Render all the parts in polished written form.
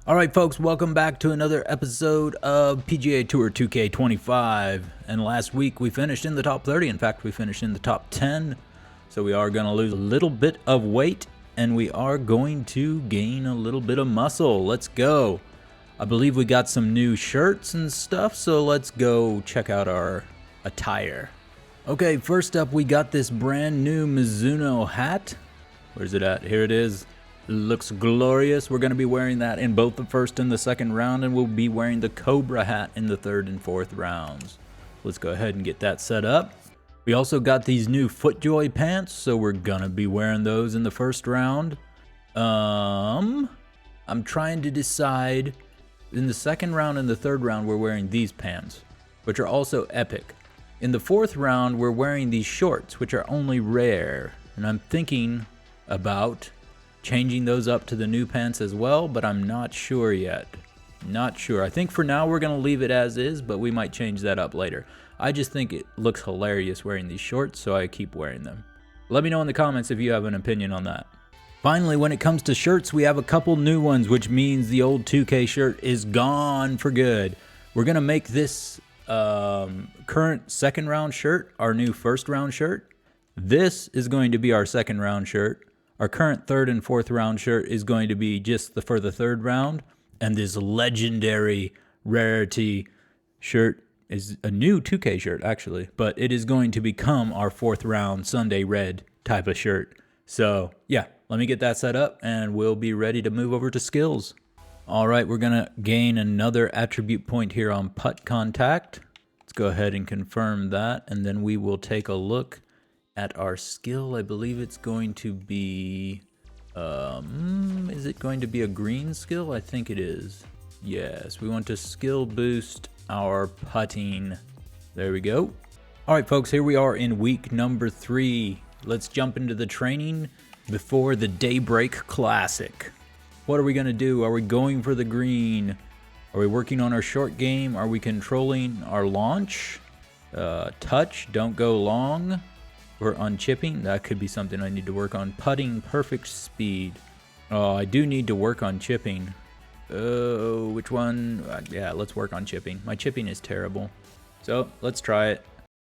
Alright folks, welcome back to another episode of PGA Tour 2K25. And last week we finished in the top 30. In fact, we finished in the top 10. So we are going to lose a little bit of weight and we are going to gain a little bit of muscle. Let's go. I believe we got some new shirts and stuff, so let's go check out our attire. Okay, first up we got this brand new Mizuno hat. Where's it at? Here it is. Looks glorious. We're going to be wearing that in both the first and the second round, and we'll be wearing the Cobra hat in the third and fourth rounds. Let's go ahead and get that set up. We also got these new FootJoy pants, so we're going to be wearing those in the first round. I'm trying to decide. In the second round and the third round, we're wearing these pants, which are also epic. In the fourth round, we're wearing these shorts, which are only rare, and I'm thinking about changing those up to the new pants as well, but I'm not sure yet. Not sure. I think for now we're going to leave it as is, but we might change that up later. I just think it looks hilarious wearing these shorts, so I keep wearing them. Let me know in the comments if you have an opinion on that. Finally, when it comes to shirts, we have a couple new ones, which means the old 2K shirt is gone for good. We're going to make this current second round shirt our new first round shirt. This is going to be our second round shirt. Our current third and fourth round shirt is going to be just for the third round. And this legendary rarity shirt is a new 2K shirt, actually. But it is going to become our fourth round Sunday red type of shirt. So, yeah, let me get that set up and we'll be ready to move over to skills. All right, we're going to gain another attribute point here on putt contact. Let's go ahead and confirm that. And then we will take a look at our skill. I believe it's going to be, is it going to be a green skill? I think it is. Yes, we want to skill boost our putting. There we go. All right, folks, here we are in week number 3. Let's jump into the training before the Daybreak Classic. What are we gonna do? Are we going for the green? Are we working on our short game? Are we controlling our launch? Touch, don't go long. Or on chipping, that could be something I need to work on. Putting, perfect speed. Oh, I do need to work on chipping. Oh, which one? Yeah, let's work on chipping. My chipping is terrible. So, let's try it.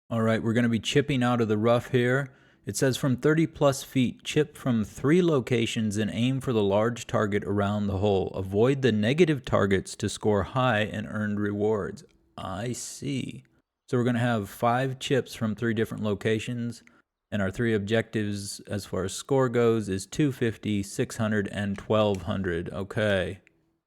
All right, we're going to be chipping out of the rough here. It says from 30 plus feet, chip from 3 locations and aim for the large target around the hole. Avoid the negative targets to score high and earn rewards. I see. So we're going to have 5 chips from 3 different locations. And our 3 objectives as far as score goes is 250, 600, and 1200. Okay.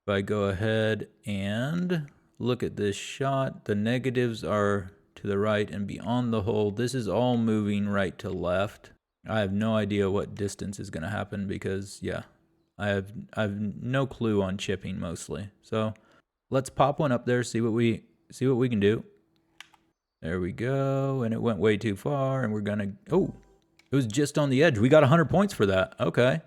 If I go ahead and look at this shot, the negatives are to the right and beyond the hole. This is all moving right to left. I have no idea what distance is going to happen because, yeah, I have no clue on chipping mostly. So let's pop one up there, see what we can do. There we go, and it went way too far, and we're gonna, oh, it was just on the edge. We got 100 points for that. Okay.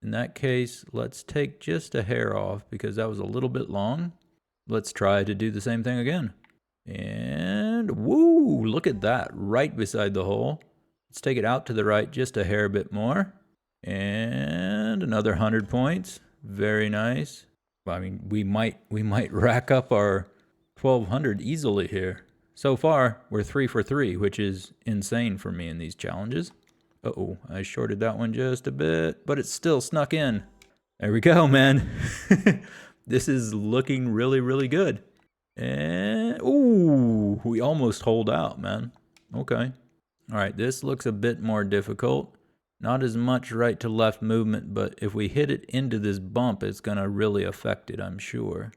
In that case, let's take just a hair off because that was a little bit long. Let's try to do the same thing again. And, woo, look at that, right beside the hole. Let's take it out to the right just a hair bit more. And another 100 points. Very nice. I mean, we might rack up our 1200 easily here. So far, we're 3 for 3, which is insane for me in these challenges. Uh-oh, I shorted that one just a bit, but it still snuck in. There we go, man. This is looking really, really good. And, ooh, we almost hold out, man. Okay. All right, this looks a bit more difficult. Not as much right to left movement, but if we hit it into this bump, it's going to really affect it, I'm sure.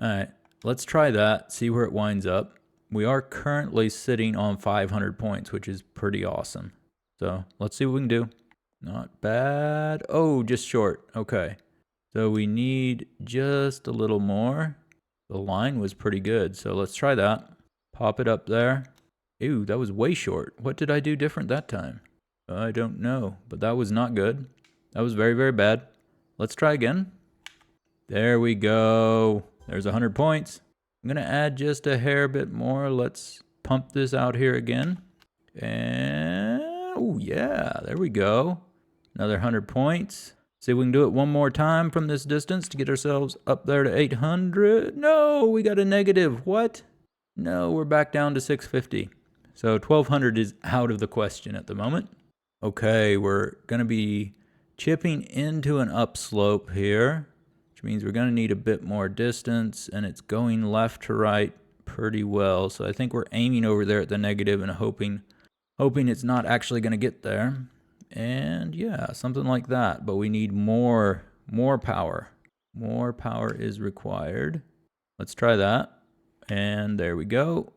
All right, let's try that, see where it winds up. We are currently sitting on 500 points, which is pretty awesome. So let's see what we can do. Not bad. Oh, just short. Okay. So we need just a little more. The line was pretty good. So let's try that. Pop it up there. Ew, that was way short. What did I do different that time? I don't know, but that was not good. That was very, very bad. Let's try again. There we go. There's 100 points. I'm going to add just a hair bit more. Let's pump this out here again. And, oh yeah, there we go. Another 100 points. See if we can do it one more time from this distance to get ourselves up there to 800. No, we got a negative. What? No, we're back down to 650. So 1200 is out of the question at the moment. Okay, we're going to be chipping into an upslope here, which means we're going to need a bit more distance, and it's going left to right pretty well. So I think we're aiming over there at the negative and hoping it's not actually going to get there. And yeah, something like that. But we need more power. More power is required. Let's try that. And there we go.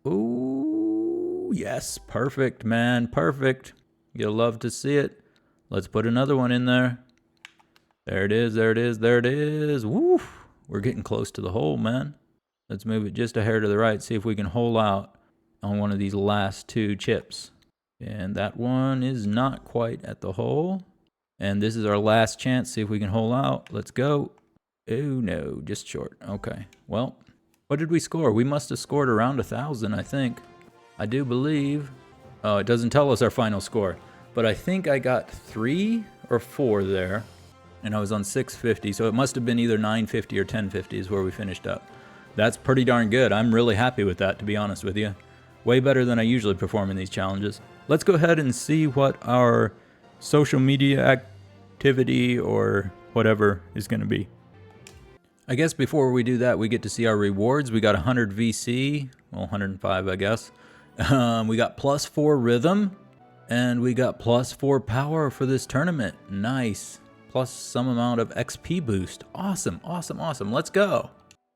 Ooh, yes, perfect, man, perfect. You'll love to see it. Let's put another one in there. There it is, there it is, there it is. Woo! We're getting close to the hole, man. Let's move it just a hair to the right, see if we can hole out on one of these last two chips. And that one is not quite at the hole. And this is our last chance, see if we can hole out. Let's go. Oh no, just short. Okay, well, what did we score? We must have scored around 1,000, I think. I do believe. Oh, it doesn't tell us our final score. But I think I got 3 or 4 there. And I was on 650, so it must have been either 950 or 1050 is where we finished up. That's pretty darn good. I'm really happy with that, to be honest with you. Way better than I usually perform in these challenges. Let's go ahead and see what our social media activity or whatever is going to be. I guess before we do that, we get to see our rewards. We got 100 VC, well, 105, I guess. We got +4 rhythm, and we got +4 power for this tournament. Nice. Plus some amount of XP boost. Awesome, awesome, awesome. Let's go.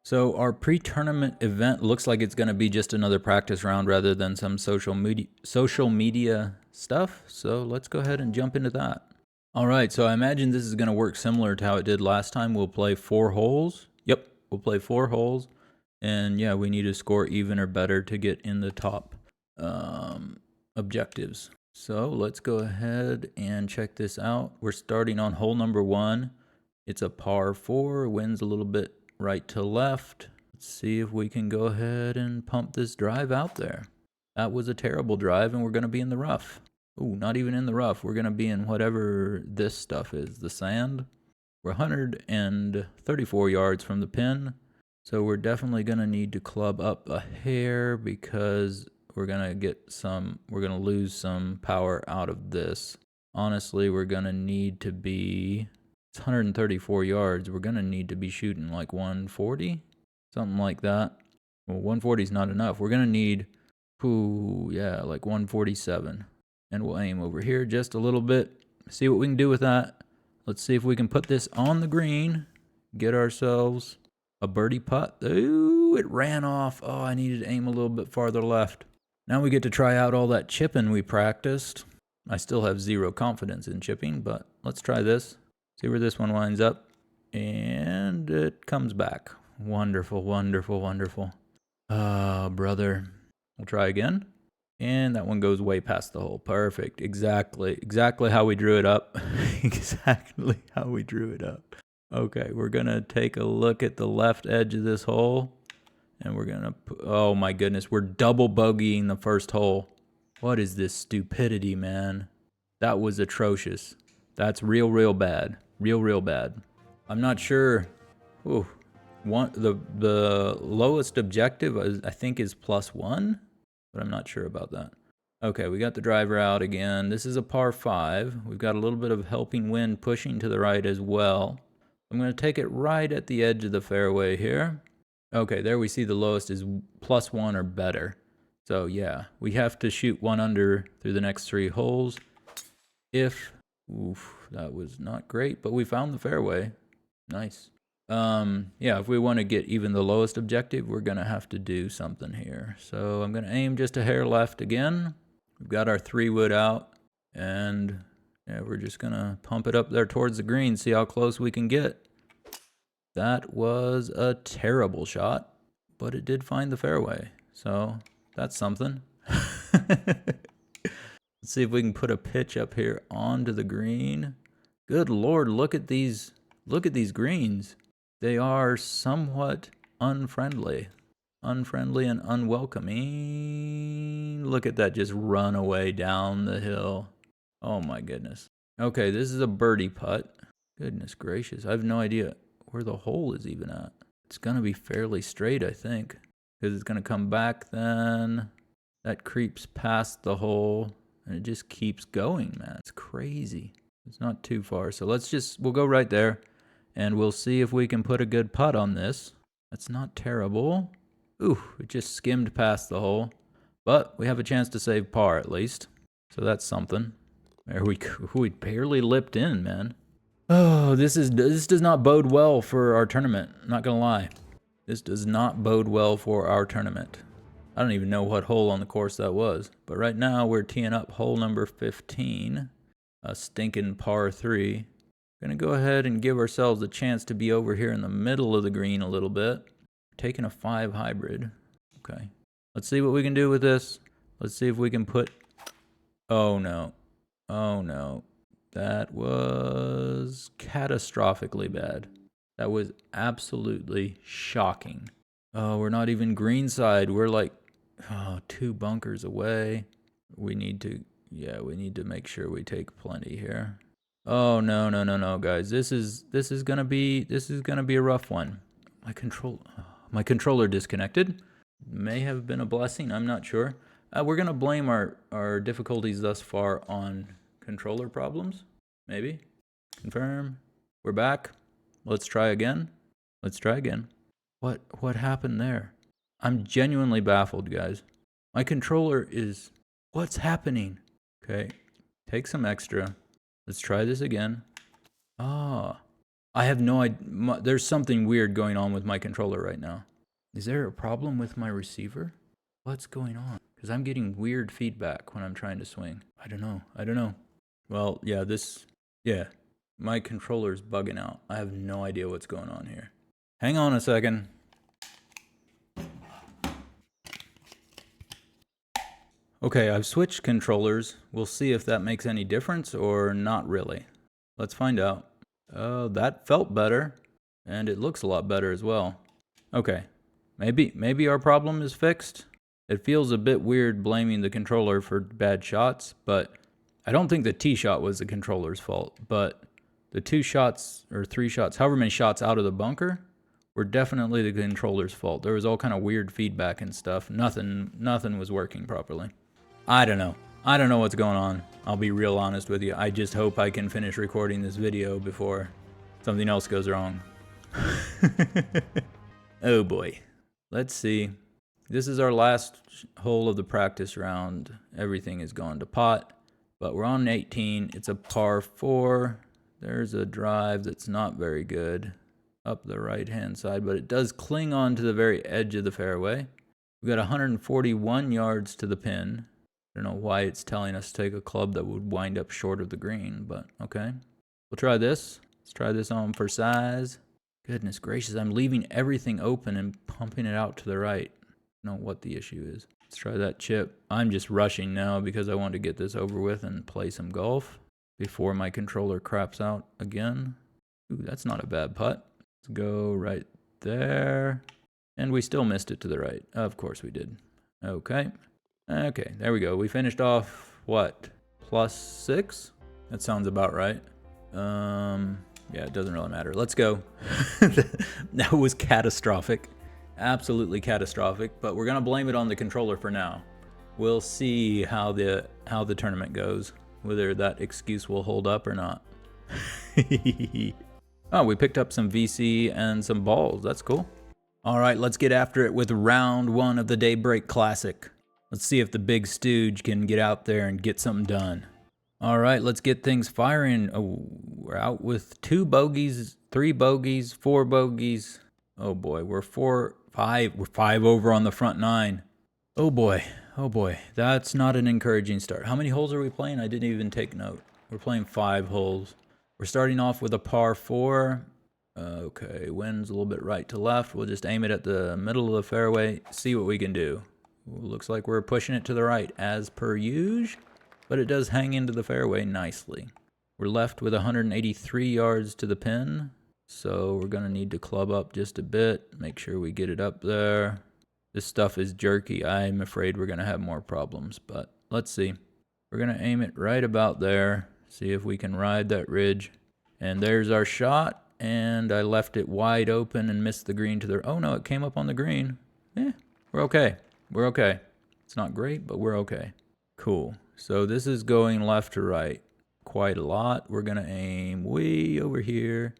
So our pre-tournament event looks like it's going to be just another practice round rather than some social media stuff. So let's go ahead and jump into that. All right, so I imagine this is going to work similar to how it did last time. We'll play 4 holes. Yep, we'll play 4 holes. And yeah, we need to score even or better to get in the top objectives. So let's go ahead and check this out. We're starting on hole number 1. It's a par 4, winds a little bit right to left. Let's see if we can go ahead and pump this drive out there. That was a terrible drive, and we're going to be in the rough. Ooh, not even in the rough. We're going to be in whatever this stuff is, the sand. We're 134 yards from the pin, so we're definitely going to need to club up a hair because we're going to lose some power out of this. Honestly, we're going to need to be, it's 134 yards. We're going to need to be shooting like 140, something like that. Well, 140 is not enough. We're going to need, like 147. And we'll aim over here just a little bit, see what we can do with that. Let's see if we can put this on the green, get ourselves a birdie putt. Ooh, it ran off. Oh, I needed to aim a little bit farther left. Now we get to try out all that chipping we practiced. I still have 0 confidence in chipping, but let's try this. See where this one winds up. And it comes back. Wonderful, wonderful, wonderful. Oh, brother. We'll try again. And that one goes way past the hole. Perfect. Exactly how we drew it up. Exactly how we drew it up. Okay, we're going to take a look at the left edge of this hole. And we're going to, oh my goodness, we're double bogeying the first hole. What is this stupidity, man? That was atrocious. That's real bad. Real bad. I'm not sure. Ooh, the lowest objective, I think, is +1. But I'm not sure about that. Okay, we got the driver out again. This is a par 5. We've got a little bit of helping wind pushing to the right as well. I'm going to take it right at the edge of the fairway here. Okay, there we see the lowest is +1 or better. So yeah, we have to shoot 1 under through the next 3 holes. That was not great, but we found the fairway. Nice. Yeah, if we want to get even the lowest objective, we're going to have to do something here. So I'm going to aim just a hair left again. We've got our 3-wood out, and yeah, we're just going to pump it up there towards the green, see how close we can get. That was a terrible shot, but it did find the fairway. So that's something. Let's see if we can put a pitch up here onto the green. Good Lord, look at these greens. They are somewhat unfriendly and unwelcoming. Look at that, just run away down the hill. Oh my goodness. Okay, this is a birdie putt. Goodness gracious. I have no idea where the hole is even at. It's going to be fairly straight, I think. Because it's going to come back then. That creeps past the hole. And it just keeps going, man. It's crazy. It's not too far. So we'll go right there. And we'll see if we can put a good putt on this. That's not terrible. Ooh, it just skimmed past the hole. But we have a chance to save par at least. So that's something. There we barely lipped in, man. Oh, this does not bode well for our tournament. I'm not gonna lie. This does not bode well for our tournament. I don't even know what hole on the course that was. But right now we're teeing up hole number 15. A stinking par 3. Gonna go ahead and give ourselves a chance to be over here in the middle of the green a little bit. Taking a 5 hybrid. Okay. Let's see what we can do with this. Let's see if we can put... Oh no. Oh no. That was catastrophically bad. That was absolutely shocking. Oh, we're not even greenside. We're like 2 bunkers away. We need to make sure we take plenty here. Oh no, guys. This is gonna be a rough one. My controller disconnected. May have been a blessing. I'm not sure. We're gonna blame our difficulties thus far on controller problems. Maybe. Confirm. We're back. Let's try again. What happened there? I'm genuinely baffled, guys. My controller is... What's happening? Okay. Take some extra. Let's try this again. I have no idea. There's something weird going on with my controller right now. Is there a problem with my receiver? What's going on? Because I'm getting weird feedback when I'm trying to swing. I don't know. Well, yeah, my controller's bugging out. I have no idea what's going on here. Hang on a second. Okay, I've switched controllers. We'll see if that makes any difference or not really. Let's find out. That felt better, and it looks a lot better as well. Okay, maybe our problem is fixed. It feels a bit weird blaming the controller for bad shots, but I don't think the tee shot was the controller's fault. But the 2 shots or 3 shots, however many shots out of the bunker, were definitely the controller's fault. There was all kind of weird feedback and stuff. Nothing was working properly. I don't know what's going on. I'll be real honest with you. I just hope I can finish recording this video before something else goes wrong. Oh boy. Let's see. This is our last hole of the practice round. Everything is gone to pot, but we're on 18. It's a par 4. There's a drive that's not very good up the right-hand side, but it does cling on to the very edge of the fairway. We've got 141 yards to the pin. I don't know why it's telling us to take a club that would wind up short of the green, but okay. We'll try this. Let's try this on for size. Goodness gracious, I'm leaving everything open and pumping it out to the right. I don't know what the issue is. Let's try that chip. I'm just rushing now because I want to get this over with and play some golf before my controller craps out again. Ooh, that's not a bad putt. Let's go right there. And we still missed it to the right. Of course we did. Okay. Okay, there we go. We finished off, what, +6? That sounds about right. Yeah, it doesn't really matter. Let's go. That was catastrophic. Absolutely catastrophic, but we're going to blame it on the controller for now. We'll see how the tournament goes, whether that excuse will hold up or not. Oh, we picked up some VC and some balls. That's cool. All right, let's get after it with round 1 of the Daybreak Classic. Let's see if the Big Stooge can get out there and get something done. All right, let's get things firing. Oh, we're out with 2 bogeys, 3 bogeys, 4 bogeys. Oh boy, we're 5 over on the front 9. Oh boy, that's not an encouraging start. How many holes are we playing? I didn't even take note. We're playing 5 holes. We're starting off with a par 4. Okay, wind's a little bit right to left. We'll just aim it at the middle of the fairway, see what we can do. Looks like we're pushing it to the right as per usual, but it does hang into the fairway nicely. We're left with 183 yards to the pin, so we're going to need to club up just a bit, make sure we get it up there. This stuff is jerky. I'm afraid we're going to have more problems, but let's see. We're going to aim it right about there, see if we can ride that ridge. And there's our shot. And I left it wide open and missed the green to the... Oh, no, it came up on the green. We're okay. We're okay. It's not great, but we're okay. Cool. So this is going left to right quite a lot. We're going to aim way over here.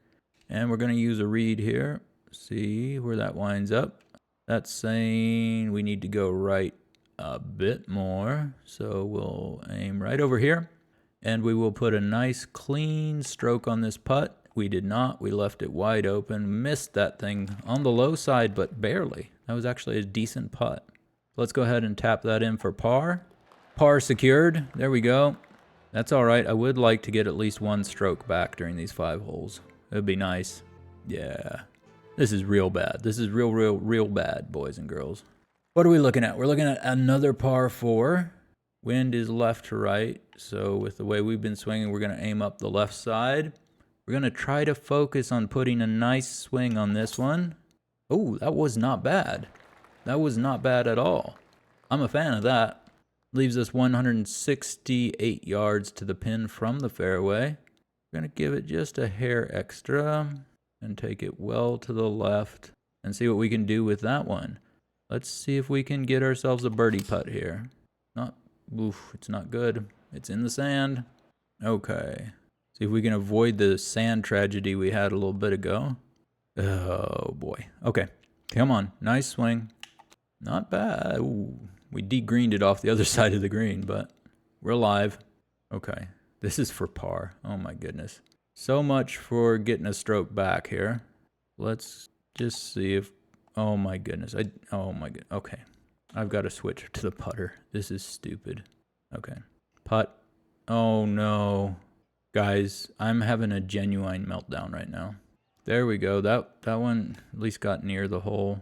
And we're going to use a read here. See where that winds up. That's saying we need to go right a bit more. So we'll aim right over here. And we will put a nice clean stroke on this putt. We did not. We left it wide open. Missed that thing on the low side, but barely. That was actually a decent putt. Let's go ahead and tap that in for par. Par secured. There we go. That's all right. I would like to get at least one stroke back during these 5 holes. It would be nice. Yeah. This is real bad. This is real bad, boys and girls. What are we looking at? We're looking at another par 4. Wind is left to right. So with the way we've been swinging, we're going to aim up the left side. We're going to try to focus on putting a nice swing on this one. Oh, that was not bad. That was not bad at all. I'm a fan of that. Leaves us 168 yards to the pin from the fairway. We're going to give it just a hair extra and take it well to the left and see what we can do with that one. Let's see if we can get ourselves a birdie putt here. It's not good. It's in the sand. Okay. See if we can avoid the sand tragedy we had a little bit ago. Oh, boy. Okay. Come on. Nice swing. Not bad. Ooh. We de-greened it off the other side of the green, but we're alive. Okay. This is for par. Oh, my goodness. So much for getting a stroke back here. Let's just see if... Oh, my goodness. Okay. I've got to switch to the putter. This is stupid. Okay. Putt. Oh, no. Guys, I'm having a genuine meltdown right now. There we go. That one at least got near the hole.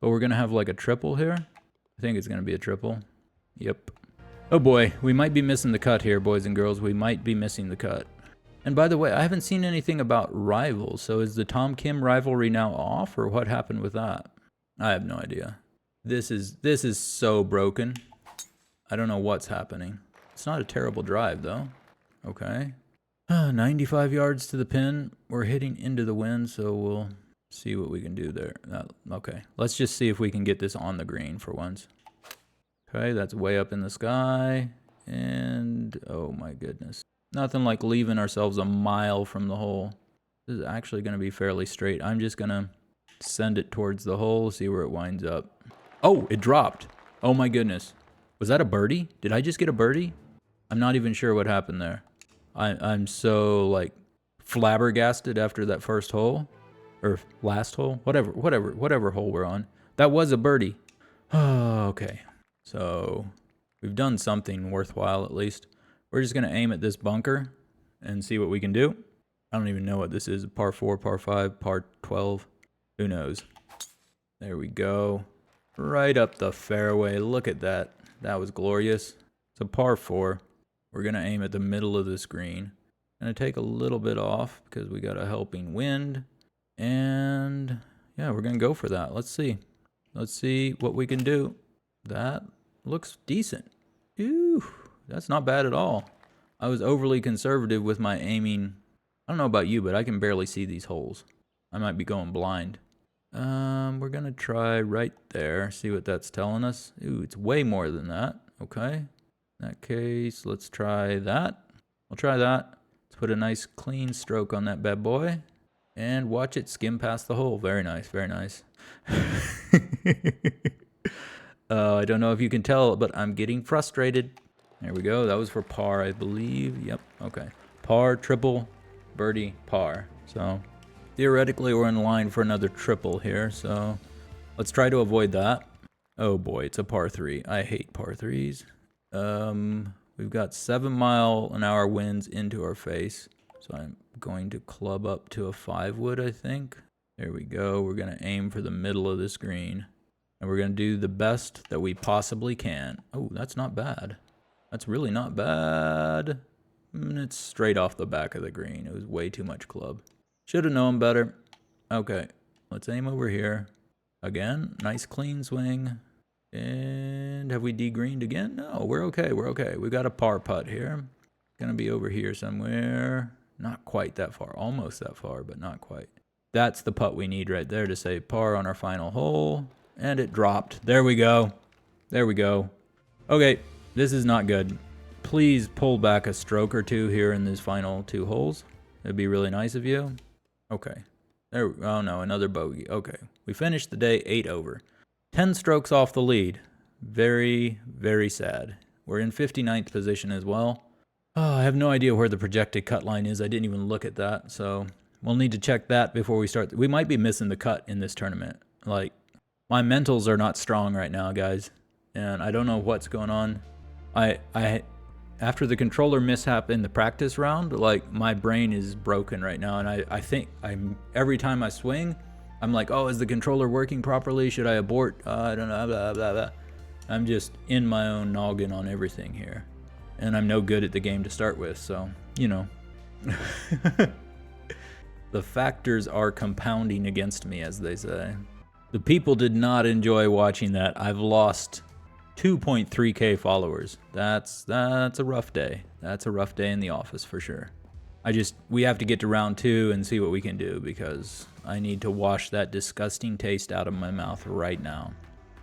But we're going to have like a triple here. I think it's going to be a triple. Yep. Oh boy, we might be missing the cut here, boys and girls. We might be missing the cut. And by the way, I haven't seen anything about rivals. So is the Tom Kim rivalry now off, or what happened with that? I have no idea. This is so broken. I don't know what's happening. It's not a terrible drive though. Okay. 95 yards to the pin. We're hitting into the wind, so we'll see what we can do there. Okay, let's just see if we can get this on the green for once. Okay, that's way up in the sky. And, oh my goodness. Nothing like leaving ourselves a mile from the hole. This is actually going to be fairly straight. I'm just going to send it towards the hole, see where it winds up. Oh, it dropped. Oh my goodness. Was that a birdie? Did I just get a birdie? I'm not even sure what happened there. I'm so like flabbergasted after that first hole or last hole, whatever hole we're on. That was a birdie. Oh, okay. So we've done something worthwhile at least. We're just going to aim at this bunker and see what we can do. I don't even know what this is. Par 4, par 5, par 12. Who knows? There we go. Right up the fairway. Look at that. That was glorious. It's a par 4. We're going to aim at the middle of this green. Going to take a little bit off because we got a helping wind. And yeah, we're going to go for that. Let's see. Let's see what we can do. That looks decent. Ew, that's not bad at all. I was overly conservative with my aiming. I don't know about you, but I can barely see these holes. I might be going blind. We're going to try right there. See what that's telling us. Ooh, it's way more than that. Okay. In that case, let's try that. We'll try that. Let's put a nice clean stroke on that bad boy. And watch it skim past the hole. Very nice, very nice. I don't know if you can tell, but I'm getting frustrated. There we go. That was for par, I believe. Yep, okay. Par, triple, birdie, par. So theoretically, we're in line for another triple here. So let's try to avoid that. Oh boy, it's a par 3. I hate par 3s. We've got 7-mile-an-hour winds into our face. So I'm going to club up to a 5-wood, I think. There we go. We're going to aim for the middle of this green. And we're going to do the best that we possibly can. Oh, that's not bad. That's really not bad. And it's straight off the back of the green. It was way too much club. Should have known better. Okay, let's aim over here. Again, nice clean swing. And have we de-greened again? No, we're okay. We're okay. We got a par putt here. Gonna be over here somewhere. Not quite that far. Almost that far, but not quite. That's the putt we need right there to say par on our final hole. And it dropped. There we go. There we go. Okay, this is not good. Please pull back a stroke or two here in these final 2 holes. It'd be really nice of you. Okay. There. Oh no, another bogey. Okay. We finished the day 8 over. 10 strokes off the lead. Very, very sad. We're in 59th position as well. Oh, I have no idea where the projected cut line is. I didn't even look at that, so we'll need to check that before we start. We might be missing the cut in this tournament. Like, my mentals are not strong right now, guys, and I don't know what's going on. After the controller mishap in the practice round, like, my brain is broken right now, and I think every time I swing, I'm like, oh, is the controller working properly? Should I abort? I don't know, blah, blah, blah. I'm just in my own noggin on everything here. And I'm no good at the game to start with, so, you know. The factors are compounding against me, as they say. The people did not enjoy watching that. I've lost 2.3k followers. That's a rough day. That's a rough day in the office for sure. We have to get to round 2 and see what we can do, because I need to wash that disgusting taste out of my mouth right now.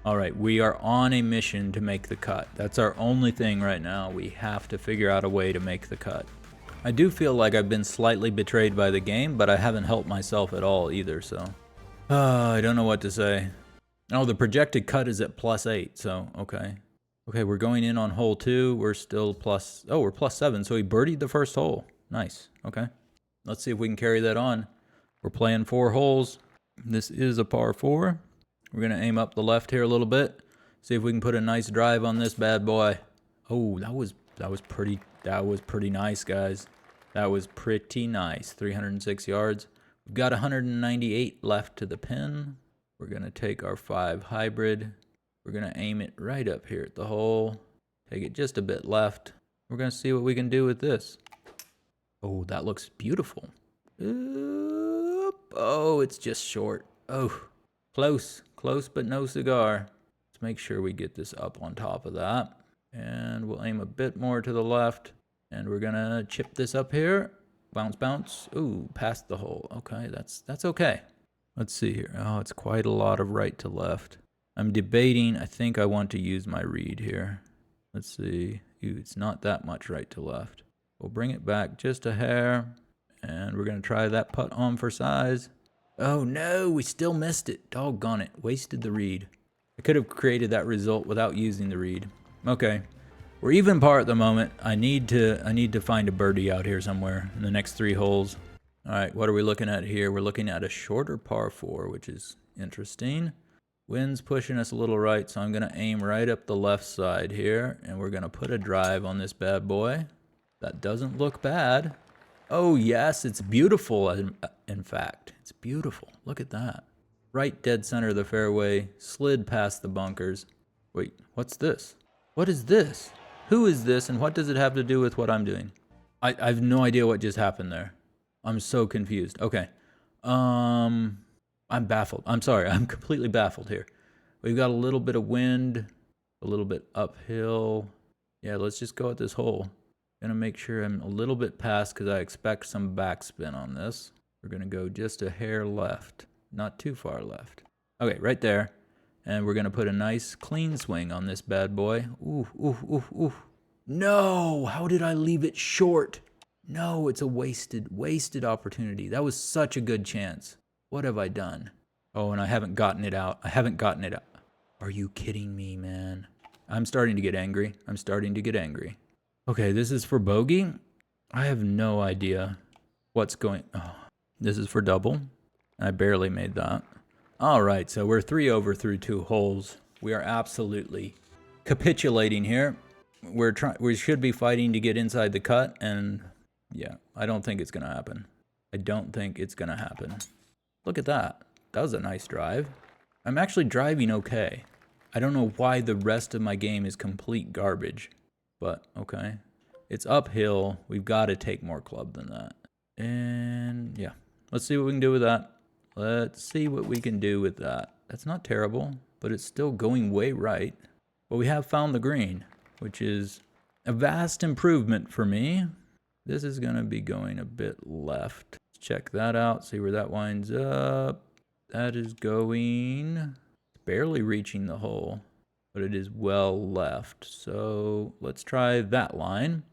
All right, we are on a mission to make the cut. That's our only thing right now. We have to figure out a way to make the cut. I do feel like I've been slightly betrayed by the game, but I haven't helped myself at all either, so. I don't know what to say. Oh, the projected cut is at +8, so okay. Okay, we're going in on hole 2. We're still we're +7, so he birdied the first hole. Nice, okay. Let's see if we can carry that on. We're playing 4 holes. This is a par 4. We're going to aim up the left here a little bit. See if we can put a nice drive on this bad boy. Oh, that was pretty nice, guys. That was pretty nice. 306 yards. We've got 198 left to the pin. We're going to take our 5 hybrid. We're going to aim it right up here at the hole. Take it just a bit left. We're going to see what we can do with this. Oh, that looks beautiful. Oh, it's just short. Oh, close. Close, but no cigar. Let's make sure we get this up on top of that. And we'll aim a bit more to the left. And we're going to chip this up here. Bounce, bounce. Ooh, past the hole. Okay, that's okay. Let's see here. Oh, it's quite a lot of right to left. I'm debating. I think I want to use my read here. Let's see. Ooh, it's not that much right to left. We'll bring it back just a hair. And we're going to try that putt on for size. Oh no, we still missed it. Doggone it. Wasted the read. I could have created that result without using the read. Okay. We're even par at the moment. I need to find a birdie out here somewhere in the next 3 holes. All right, what are we looking at here? We're looking at a shorter par 4, which is interesting. Wind's pushing us a little right, so I'm going to aim right up the left side here, and we're going to put a drive on this bad boy. That doesn't look bad. Oh, yes, it's beautiful, in fact. It's beautiful. Look at that. Right dead center of the fairway, slid past the bunkers. Wait, what's this? What is this? Who is this, and what does it have to do with what I'm doing? I have no idea what just happened there. I'm so confused. Okay. I'm baffled. I'm sorry. I'm completely baffled here. We've got a little bit of wind, a little bit uphill. Yeah, let's just go at this hole. Gonna make sure I'm a little bit past because I expect some backspin on this. We're gonna go just a hair left, not too far left. Okay, right there. And we're gonna put a nice clean swing on this bad boy. Ooh, ooh, ooh, ooh. No, how did I leave it short? No, it's a wasted opportunity. That was such a good chance. What have I done? Oh, and I haven't gotten it out. Are you kidding me, man? I'm starting to get angry. Okay, this is for bogey. I have no idea what's going. Oh, this is for double. I barely made that. All right, so we're 3 over through 2 holes. We are absolutely capitulating here. We should be fighting to get inside the cut, and yeah, I don't think it's gonna happen. Look at that. That was a nice drive. I'm actually driving okay. I don't know why the rest of my game is complete garbage. But, okay. It's uphill. We've got to take more club than that. And, yeah. Let's see what we can do with that. That's not terrible, but it's still going way right. But we have found the green, which is a vast improvement for me. This is going to be going a bit left. Let's check that out, see where that winds up. That is going barely reaching the hole, but it is well left. So let's try that line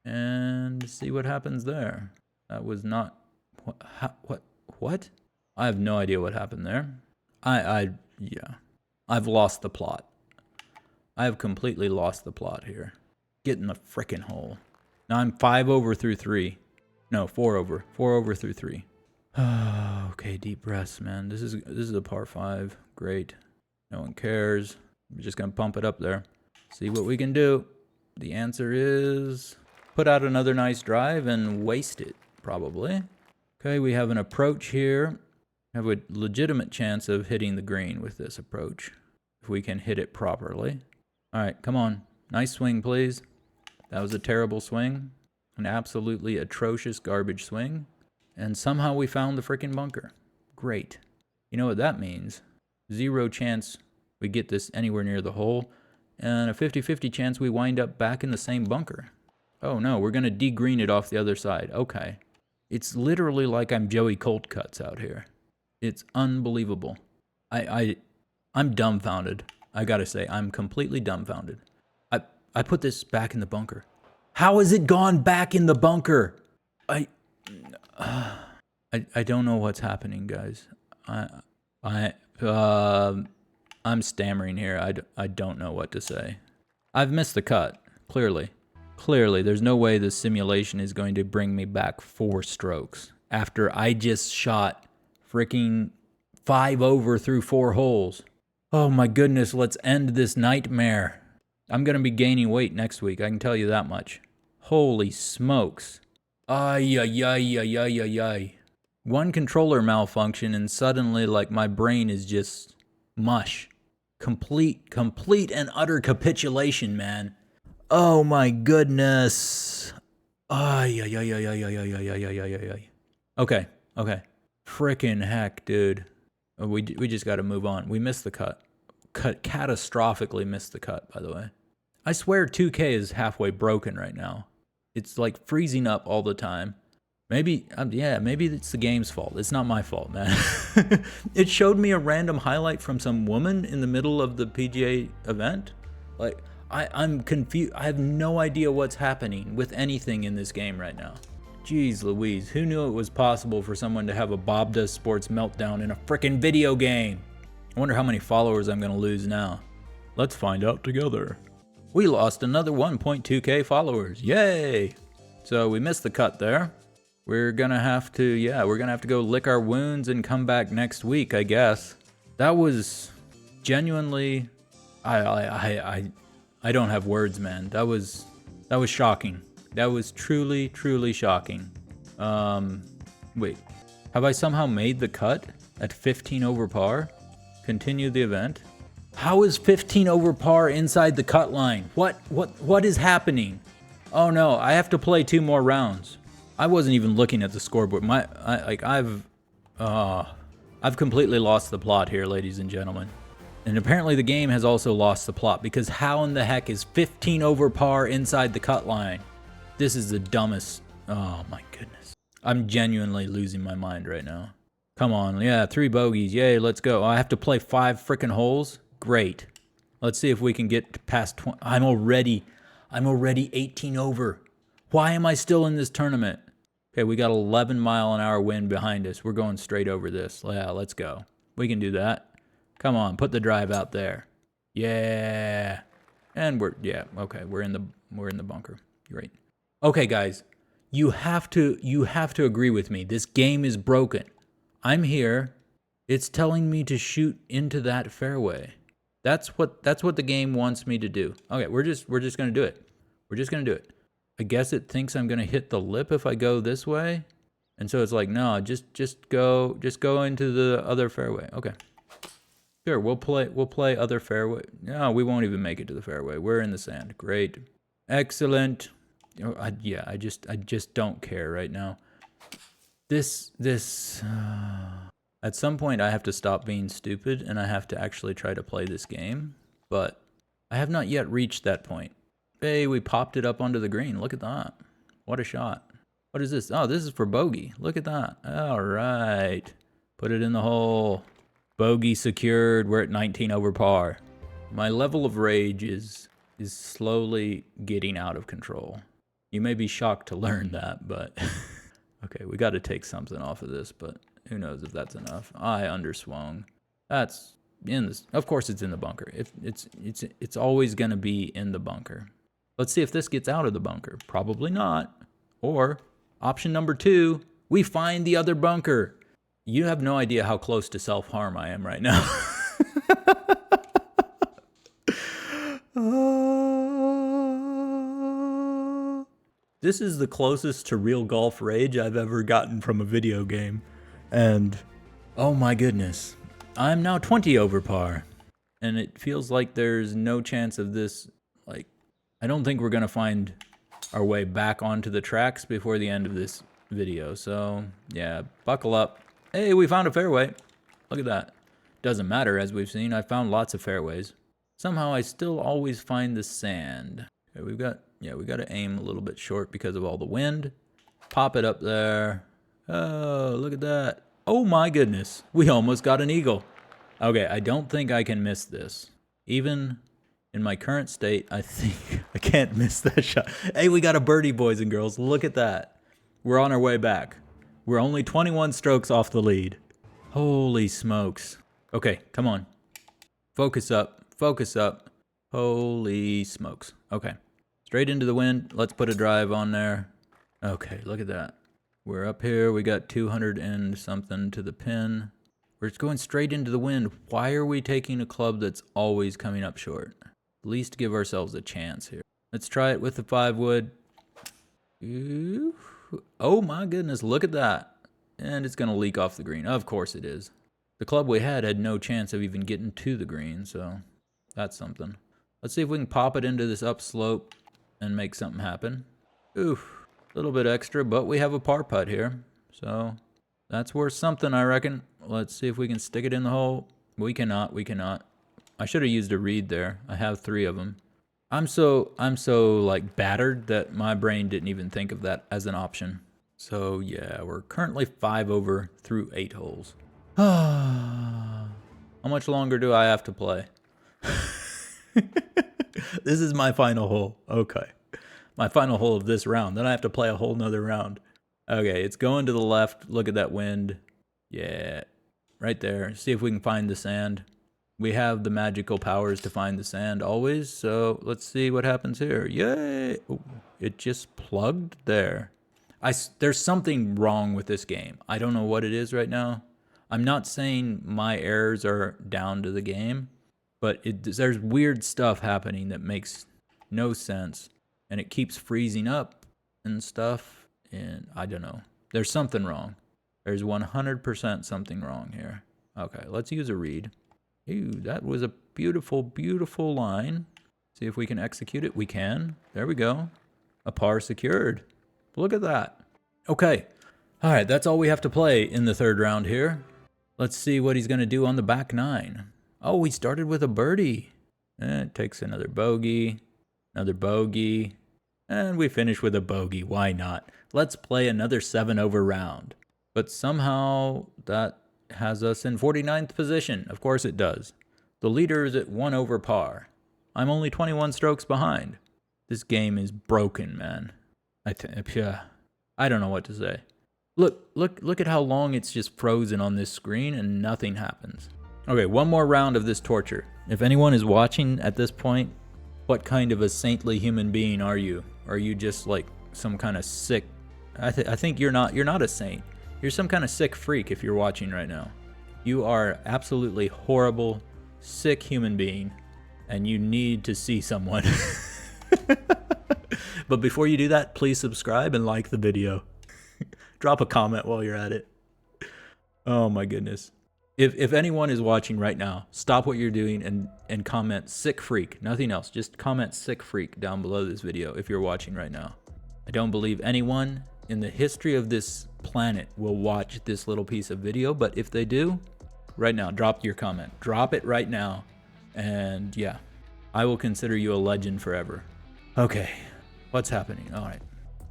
and see what happens there. That was not... What? I have no idea what happened there. Yeah. I've lost the plot. I have completely lost the plot here. Get in the frickin' hole. Now I'm 5 over through 3. No, 4 over. 4 over through 3. Okay, deep breaths, man. This is a par 5. Great. No one cares. We're just gonna pump it up there. See what we can do. The answer is put out another nice drive and waste it, probably. Okay, we have an approach here. Have a legitimate chance of hitting the green with this approach, if we can hit it properly. All right, come on. Nice swing, please. That was a terrible swing. An absolutely atrocious garbage swing. And somehow we found the freaking bunker. Great. You know what that means? 0 chance we get this anywhere near the hole, and a 50-50 chance we wind up back in the same bunker. Oh no, we're gonna de-green it off the other side. Okay. It's literally like I'm Joey Cold Cuts out here. It's unbelievable. I'm dumbfounded. I gotta say, I'm completely dumbfounded. I put this back in the bunker. How has it gone back in the bunker? I don't know what's happening, guys. I'm stammering here. I don't know what to say. I've missed the cut, clearly. Clearly, there's no way the simulation is going to bring me back 4 strokes after I just shot freaking 5 over through 4 holes. Oh my goodness, let's end this nightmare. I'm going to be gaining weight next week, I can tell you that much. Holy smokes. Ay, ay, ay, ay, ay, ay, ay. One controller malfunction and suddenly, like, my brain is just mush. Complete and utter capitulation, man. Oh my goodness. Ay, ay, ay, ay, ay, ay, ay, ay, ay, ay, ay, ay. Okay. Frickin' heck, dude. We just gotta move on. We missed the cut. Catastrophically missed the cut, by the way. I swear 2K is halfway broken right now. It's like freezing up all the time. Maybe it's the game's fault. It's not my fault, man. It showed me a random highlight from some woman in the middle of the PGA event. Like, I'm confused. I have no idea what's happening with anything in this game right now. Jeez Louise, who knew it was possible for someone to have a Bob Does Sports meltdown in a frickin' video game? I wonder how many followers I'm gonna lose now. Let's find out together. We lost another 1.2k followers, yay! So we missed the cut there. We're gonna have to go lick our wounds and come back next week, I guess. That was genuinely, I don't have words, man. That was shocking. That was truly shocking. Wait, have I somehow made the cut at 15 over par? Continue the event. How is 15 over par inside the cut line? What is happening? Oh no, I have to play 2 more rounds. I wasn't even looking at the scoreboard. I've completely lost the plot here, ladies and gentlemen. And apparently the game has also lost the plot, because how in the heck is 15 over par inside the cut line? This is the dumbest. Oh my goodness. I'm genuinely losing my mind right now. Come on, yeah, 3 bogeys. Yay, let's go. I have to play 5 frickin' holes? Great. Let's see if we can get past 20. I'm already 18 over. Why am I still in this tournament? Okay, we got 11-mile-an-hour wind behind us. We're going straight over this. Yeah, let's go. We can do that. Come on, put the drive out there. Yeah. And we're in the bunker. Great. Okay, guys. You have to agree with me. This game is broken. I'm here. It's telling me to shoot into that fairway. That's what the game wants me to do. Okay, we're just going to do it. We're just going to do it. I guess it thinks I'm going to hit the lip if I go this way. And so it's like, no, just go into the other fairway. Okay. Sure, we'll play other fairway. No, we won't even make it to the fairway. We're in the sand. Great. Excellent. I just don't care right now. At some point I have to stop being stupid and I have to actually try to play this game, but I have not yet reached that point. Hey, we popped it up onto the green. Look at that. What a shot. What is this? Oh, this is for bogey. Look at that. All right. Put it in the hole. Bogey secured. We're at 19 over par. My level of rage is slowly getting out of control. You may be shocked to learn that, but okay, we got to take something off of this, but who knows if that's enough. I underswung. That's in this. Of course it's in the bunker. If it's always going to be in the bunker. Let's see if this gets out of the bunker. Probably not. Or option number 2, we find the other bunker. You have no idea how close to self-harm I am right now. This is the closest to real golf rage I've ever gotten from a video game. And oh my goodness, I'm now 20 over par. And it feels like there's no chance of this. Like, I don't think we're going to find our way back onto the tracks before the end of this video. So yeah, buckle up. Hey, we found a fairway. Look at that. Doesn't matter, as we've seen. I found lots of fairways. Somehow I still always find the sand. Okay, we got to aim a little bit short because of all the wind. Pop it up there. Oh, look at that. Oh my goodness. We almost got an eagle. Okay, I don't think I can miss this. Even in my current state, I think I can't miss that shot. Hey, we got a birdie, boys and girls. Look at that. We're on our way back. We're only 21 strokes off the lead. Holy smokes. Okay, come on. Focus up. Focus up. Holy smokes. Okay. Straight into the wind. Let's put a drive on there. Okay, look at that. We're up here. We got 200 and something to the pin. We're just going straight into the wind. Why are we taking a club that's always coming up short? At least give ourselves a chance here. Let's try it with the 5-wood. Ooh. Oh my goodness, look at that. And it's going to leak off the green. Of course it is. The club we had no chance of even getting to the green, so that's something. Let's see if we can pop it into this upslope and make something happen. Oof, a little bit extra, but we have a par putt here. So that's worth something, I reckon. Let's see if we can stick it in the hole. We cannot. I should have used a reed there. I have 3 of them. I'm so like battered that my brain didn't even think of that as an option. So yeah, we're currently 5 over through 8 holes. How much longer do I have to play? This is my final hole. Okay. My final hole of this round. Then I have to play a whole nother round. Okay, it's going to the left. Look at that wind. Yeah, right there. See if we can find the sand. We have the magical powers to find the sand always, so let's see what happens here. Yay! Ooh, it just plugged there. There's something wrong with this game. I don't know what it is right now. I'm not saying my errors are down to the game, but there's weird stuff happening that makes no sense, and it keeps freezing up and stuff, and I don't know. There's something wrong. There's 100% something wrong here. Okay, let's use a reed. Ew, that was a beautiful, beautiful line. See if we can execute it. We can. There we go. A par secured. Look at that. Okay. All right, that's all we have to play in the 3rd round here. Let's see what he's going to do on the back 9. Oh, he started with a birdie. And it takes another bogey, and we finish with a bogey. Why not? Let's play another 7 over round. But somehow that has us in 49th position. Of course it does. The leader is at 1 over par. I'm only 21 strokes behind. This game is broken, man. I don't know what to say. Look at how long it's just frozen on this screen and nothing happens. Okay, one more round of this torture. If anyone is watching at this point, what kind of a saintly human being are you? Are you just like some kind of sick? I think you're not a saint. You're some kind of sick freak if you're watching right now. You are absolutely horrible, sick human being, and you need to see someone. But before you do that, please subscribe and like the video. Drop a comment while you're at it. Oh my goodness. If anyone is watching right now, stop what you're doing and comment sick freak. Nothing else. Just comment sick freak down below this video if you're watching right now. I don't believe anyone in the history of this planet will watch this little piece of video, but if they do, right now, drop your comment. Drop it right now. And yeah, I will consider you a legend forever. Okay, what's happening? All right,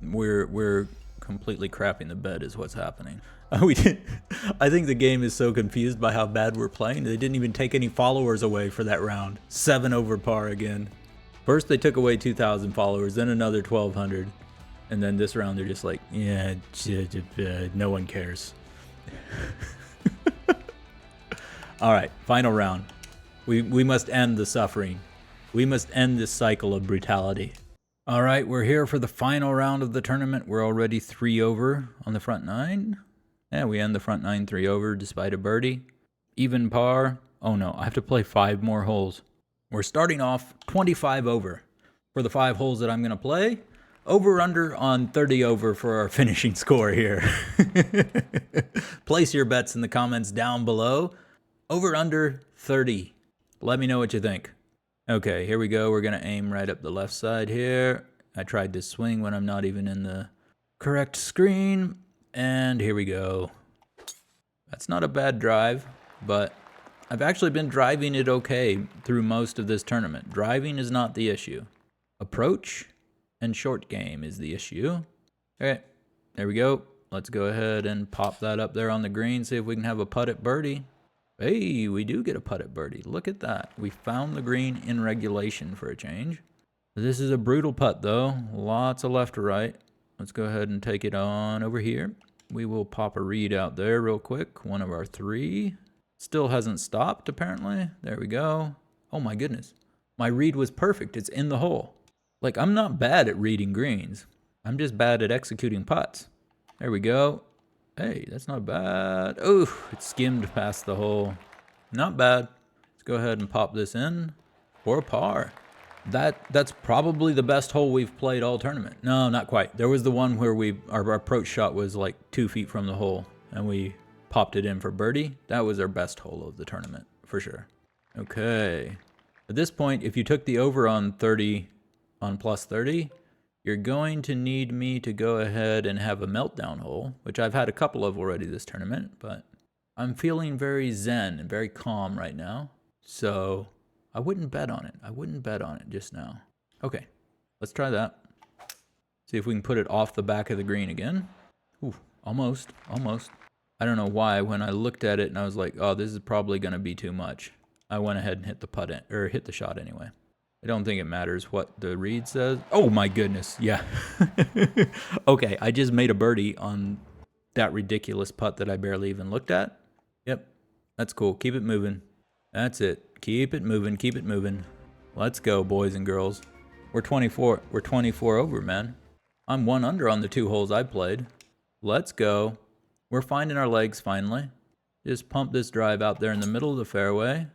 we're completely crapping the bed is what's happening. We did. I think the game is so confused by how bad we're playing. They didn't even take any followers away for that round. 7 over par again. First they took away 2,000 followers, then another 1,200. And then this round they're just like, yeah, no one cares. All right, final round. We must end the suffering. We must end this cycle of brutality. All right, we're here for the final round of the tournament. We're already 3 over on the front 9. Yeah, we end the front 9 3 over despite a birdie. Even par. Oh no, I have to play 5 more holes. We're starting off 25 over for the 5 holes that I'm going to play. Over under on 30 over for our finishing score here. Place your bets in the comments down below. Over under 30. Let me know what you think. Okay, here we go. We're going to aim right up the left side here. I tried to swing when I'm not even in the correct screen. And here we go. That's not a bad drive, but I've actually been driving it okay through most of this tournament. Driving is not the issue. Approach and short game is the issue. Okay, there we go. Let's go ahead and pop that up there on the green, see if we can have a putt at birdie. Hey, we do get a putt at birdie. Look at that. We found the green in regulation for a change. This is a brutal putt, though. Lots of left to right. Let's go ahead and take it on over here. We will pop a read out there real quick. 1 of our 3. Still hasn't stopped, apparently. There we go. Oh, my goodness. My read was perfect. It's in the hole. Like, I'm not bad at reading greens. I'm just bad at executing putts. There we go. Hey, that's not bad. Oh, it skimmed past the hole. Not bad. Let's go ahead and pop this in for a par. That's probably the best hole we've played all tournament. No, not quite. There was the one where our approach shot was like 2 feet from the hole, and we popped it in for birdie. That was our best hole of the tournament, for sure. Okay. At this point, if you took the over on 30, on plus 30, you're going to need me to go ahead and have a meltdown hole, which I've had a couple of already this tournament, but I'm feeling very zen and very calm right now. So I wouldn't bet on it. I wouldn't bet on it just now. Okay, let's try that. See if we can put it off the back of the green again. Ooh, almost. I don't know why when I looked at it and I was like, oh, this is probably going to be too much. I went ahead and hit the putt in, or hit the shot anyway. I don't think it matters what the read says. Oh my goodness, yeah. Okay, I just made a birdie on that ridiculous putt that I barely even looked at. Yep, that's cool. Keep it moving. That's it. Keep it moving. Keep it moving. Let's go, boys and girls. We're 24. We're 24 over, man. I'm 1 under on the 2 holes I played. Let's go. We're finding our legs finally. Just pump this drive out there in the middle of the fairway.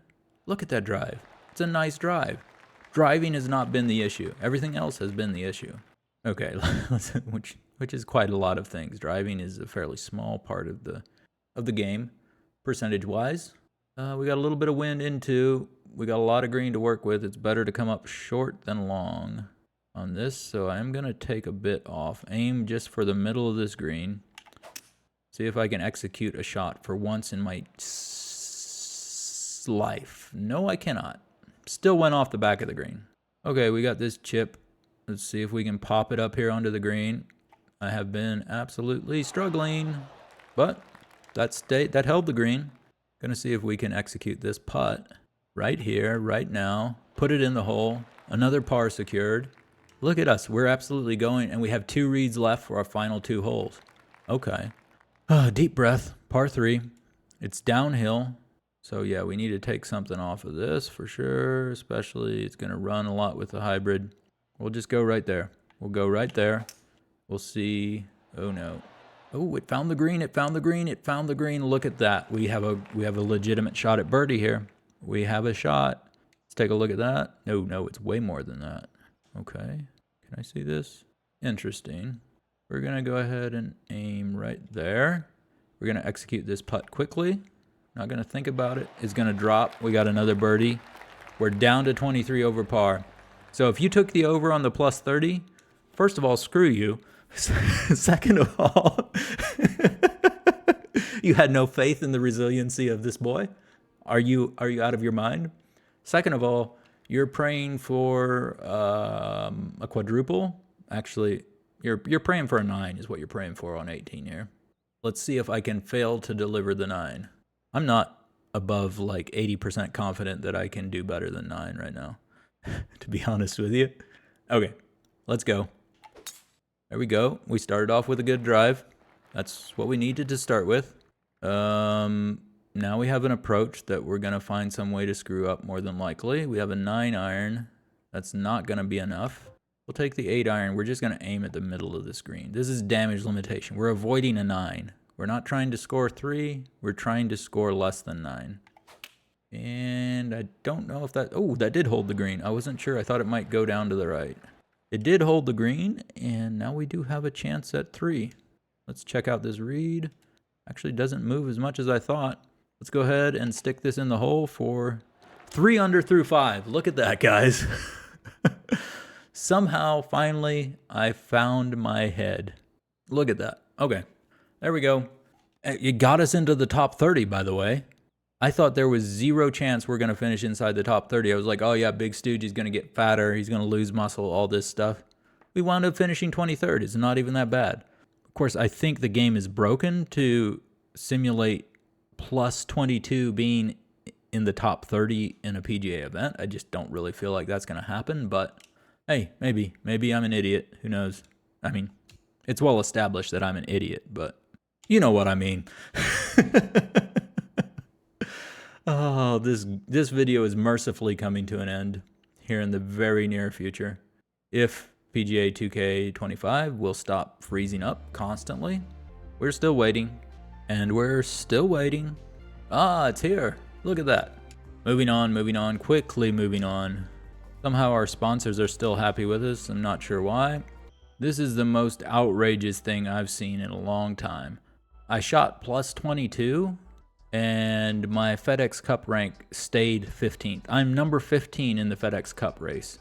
Look at that drive. It's a nice drive. Driving has not been the issue. Everything else has been the issue. Okay, which is quite a lot of things. Driving is a fairly small part of the game, percentage-wise. We got a little bit of wind into. We got a lot of green to work with. It's better to come up short than long on this, so I'm going to take a bit off. Aim just for the middle of this green. See if I can execute a shot for once in my life. No, I cannot. Still went off the back of the green. Okay, we got this chip. Let's see if we can pop it up here onto the green. I have been absolutely struggling, but that held the green. Gonna see if we can execute this putt right here, right now. Put it in the hole. Another par secured. Look at us. We're absolutely going, and we have 2 reads left for our final 2 holes. Okay. Deep breath. Par 3. It's downhill. So yeah, we need to take something off of this for sure, especially it's going to run a lot with the hybrid. We'll just go right there. We'll go right there. We'll see. Oh no. Oh, it found the green. It found the green. It found the green. Look at that. We have a legitimate shot at birdie here. We have a shot. Let's take a look at that. No, it's way more than that. Okay. Can I see this? Interesting. We're going to go ahead and aim right there. We're going to execute this putt quickly. Not going to think about it. It's going to drop. We got another birdie. We're down to 23 over par. So if you took the over on the plus 30, first of all, screw you. Second of all, you had no faith in the resiliency of this boy. Are you out of your mind? Second of all, you're praying for a quadruple. Actually, You're praying for a 9 is what you're praying for on 18 here. Let's see if I can fail to deliver the 9. I'm not above like 80% confident that I can do better than 9 right now, to be honest with you. Okay, let's go. There we go. We started off with a good drive. That's what we needed to start with. Now we have an approach that we're going to find some way to screw up more than likely. We have a 9 iron. That's not going to be enough. We'll take the 8 iron. We're just going to aim at the middle of the screen. This is damage limitation. We're avoiding a 9. We're not trying to score 3. We're trying to score less than 9. And I don't know if that... Oh, that did hold the green. I wasn't sure. I thought it might go down to the right. It did hold the green, and now we do have a chance at 3. Let's check out this read. Actually doesn't move as much as I thought. Let's go ahead and stick this in the hole for 3 under through 5. Look at that, guys. Somehow, finally, I found my head. Look at that. Okay, there we go. It got us into the top 30, by the way. I thought there was 0 chance we're going to finish inside the top 30. I was like, oh yeah, Big Stooge is going to get fatter. He's going to lose muscle, all this stuff. We wound up finishing 23rd. It's not even that bad. Of course, I think the game is broken to simulate plus 22 being in the top 30 in a PGA event. I just don't really feel like that's going to happen, but hey, maybe I'm an idiot. Who knows? I mean, it's well established that I'm an idiot, but you know what I mean. Oh, this video is mercifully coming to an end here in the very near future. If PGA 2K25 will stop freezing up constantly, we're still waiting. And we're still waiting. Ah, it's here. Look at that. Moving on, quickly moving on. Somehow our sponsors are still happy with us. I'm not sure why. This is the most outrageous thing I've seen in a long time. I shot plus 22, and my FedEx Cup rank stayed 15th. I'm number 15 in the FedEx Cup race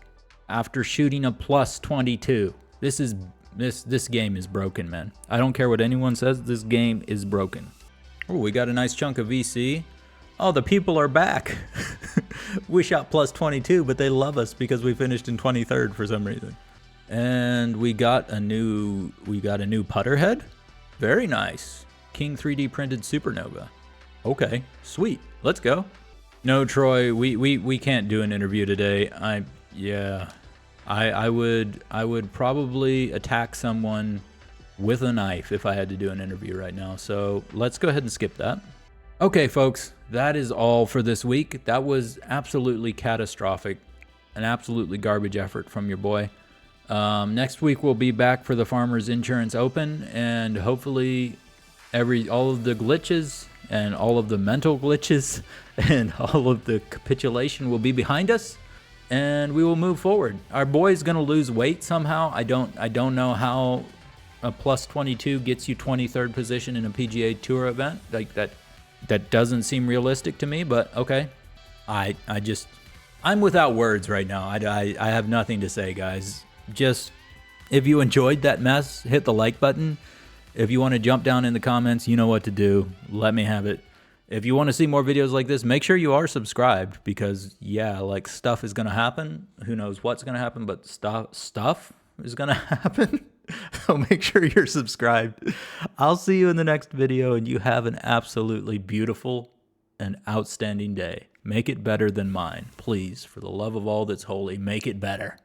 after shooting a plus 22. This game is broken, man. I don't care what anyone says, this game is broken. Oh, we got a nice chunk of VC. Oh, the people are back. We shot plus 22, but they love us because we finished in 23rd for some reason. And we got a new putter head. Very nice. King 3D printed Supernova. Okay, sweet. Let's go. No, Troy, we can't do an interview today. I would probably attack someone with a knife if I had to do an interview right now. So let's go ahead and skip that. Okay, folks, that is all for this week. That was absolutely catastrophic. An absolutely garbage effort from your boy. Next week we'll be back for the Farmers Insurance Open, and hopefully all of the glitches and all of the mental glitches and all of the capitulation will be behind us. And we will move forward. Our boy's gonna lose weight somehow. I don't know how a plus 22 gets you 23rd position in a PGA Tour event. Like that doesn't seem realistic to me. But okay, I'm without words right now. I have nothing to say, guys. Just if you enjoyed that mess, hit the like button. If you want to jump down in the comments, you know what to do. Let me have it. If you want to see more videos like this, make sure you are subscribed because, yeah, like stuff is going to happen. Who knows what's going to happen, but stuff is going to happen. So make sure you're subscribed. I'll see you in the next video, and you have an absolutely beautiful and outstanding day. Make it better than mine. Please, for the love of all that's holy, make it better.